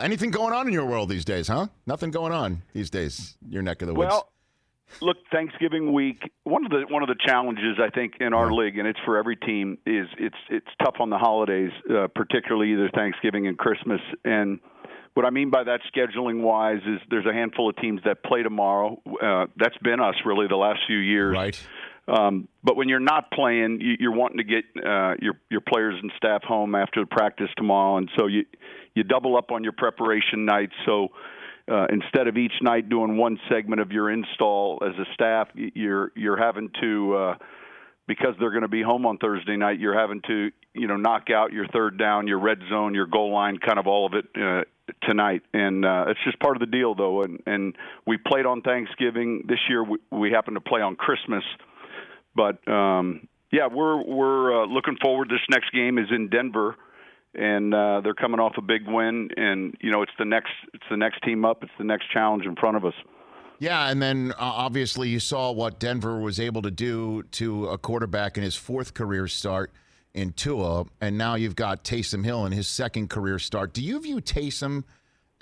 Anything going on in your world these days, huh? Nothing going on these days, your neck of the woods. Well, look, Thanksgiving week. One of the challenges I think in our league, and it's for every team, is it's tough on the holidays, particularly either Thanksgiving and Christmas. And what I mean by that, scheduling wise, is there's a handful of teams that play tomorrow. That's been us really the last few years. Right. But when you're not playing, you're wanting to get your players and staff home after practice tomorrow, and so you double up on your preparation nights. So instead of each night doing one segment of your install as a staff, you're having to because they're going to be home on Thursday night. You're having to knock out your third down, your red zone, your goal line, kind of all of it tonight. And it's just part of the deal, though. And we played on Thanksgiving this year. We happen to play on Christmas. But we're looking forward. This next game is in Denver, and they're coming off a big win. And it's the next team up. It's the next challenge in front of us. Yeah, and then obviously you saw what Denver was able to do to a quarterback in his fourth career start in Tua, and now you've got Taysom Hill in his second career start. Do you view Taysom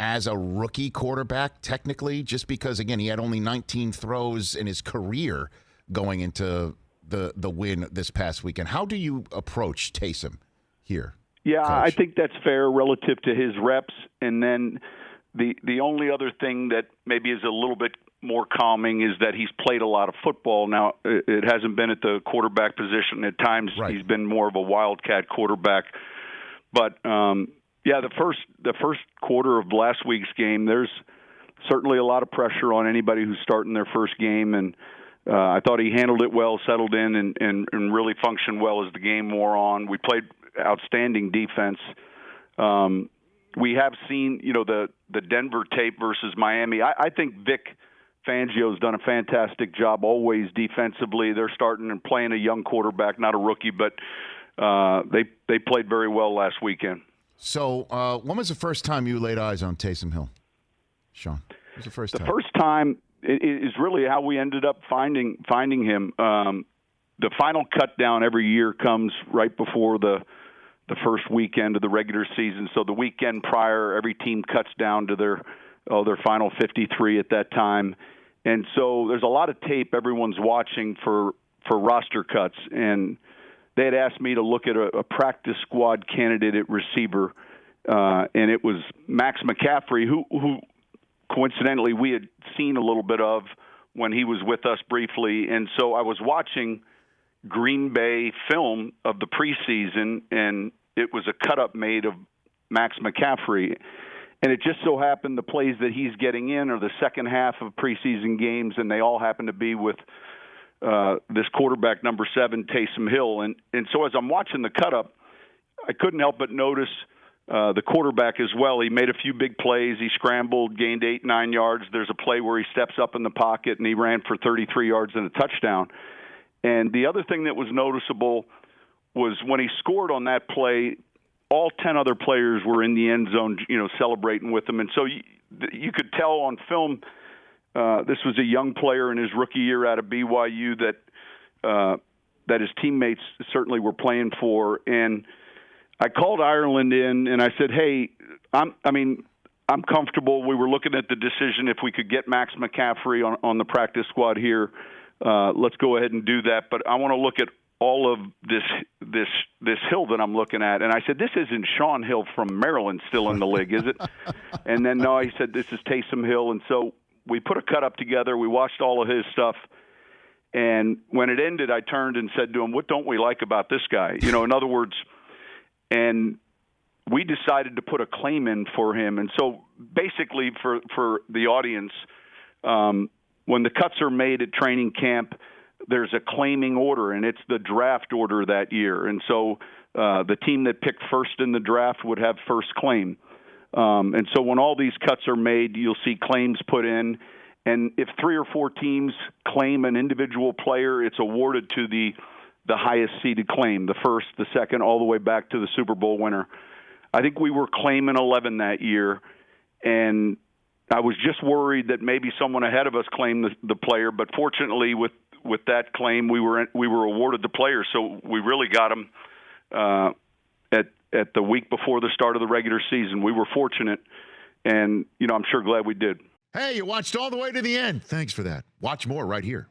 as a rookie quarterback technically, just because again he had only 19 throws in his career going into the win this past weekend? How do you approach Taysom here? Yeah, Coach? I think that's fair relative to his reps. And then the only other thing that maybe is a little bit more calming is that he's played a lot of football. Now, it hasn't been at the quarterback position. At times He's been more of a wildcat quarterback. But, the first quarter of last week's game, there's certainly a lot of pressure on anybody who's starting their first game, and I thought he handled it well, settled in, and really functioned well as the game wore on. We played outstanding defense. We have seen, the Denver tape versus Miami. I think Vic Fangio's done a fantastic job always defensively. They're starting and playing a young quarterback, not a rookie, but they played very well last weekend. So when was the first time you laid eyes on Taysom Hill, Sean? When was the first time? The first time is really how we ended up finding him. The final cut down every year comes right before the first weekend of the regular season. So the weekend prior, every team cuts down to their final 53 at that time. And so there's a lot of tape everyone's watching for roster cuts. And they had asked me to look at a practice squad candidate at receiver, and it was Max McCaffrey, who coincidentally we had seen a little bit of when he was with us briefly. And so I was watching Green Bay film of the preseason, and it was a cut-up made of Max McCaffrey. And it just so happened the plays that he's getting in are the second half of preseason games, and they all happen to be with this quarterback, number 7, Taysom Hill. And so as I'm watching the cut-up, I couldn't help but notice the quarterback as well. He made a few big plays. He scrambled, gained 8-9 yards. There's a play where he steps up in the pocket, and he ran for 33 yards and a touchdown. And the other thing that was noticeable was when he scored on that play, all 10 other players were in the end zone, celebrating with him. And so you could tell on film this was a young player in his rookie year out of BYU that his teammates certainly were playing for. And I called Ireland in, and I said, hey, I'm comfortable. We were looking at the decision if we could get Max McCaffrey on the practice squad here. Let's go ahead and do that. But I want to look at all of this Hill that I'm looking at. And I said, this isn't Sean Hill from Maryland still in the league, is it? And then, no, he said, this is Taysom Hill. And so we put a cut-up together. We watched all of his stuff. And when it ended, I turned and said to him, what don't we like about this guy? In other words, and we decided to put a claim in for him. And so basically for the audience, when the cuts are made at training camp, there's a claiming order, and it's the draft order that year. And so the team that picked first in the draft would have first claim. And so when all these cuts are made, you'll see claims put in. And if 3 or 4 teams claim an individual player, it's awarded to the highest seeded claim, the first, the second, all the way back to the Super Bowl winner. I think we were claiming 11 that year, and I was just worried that maybe someone ahead of us claimed the player. But fortunately, with that claim, we were awarded the player, so we really got him at the week before the start of the regular season. We were fortunate, and I'm sure glad we did. Hey, you watched all the way to the end. Thanks for that. Watch more right here.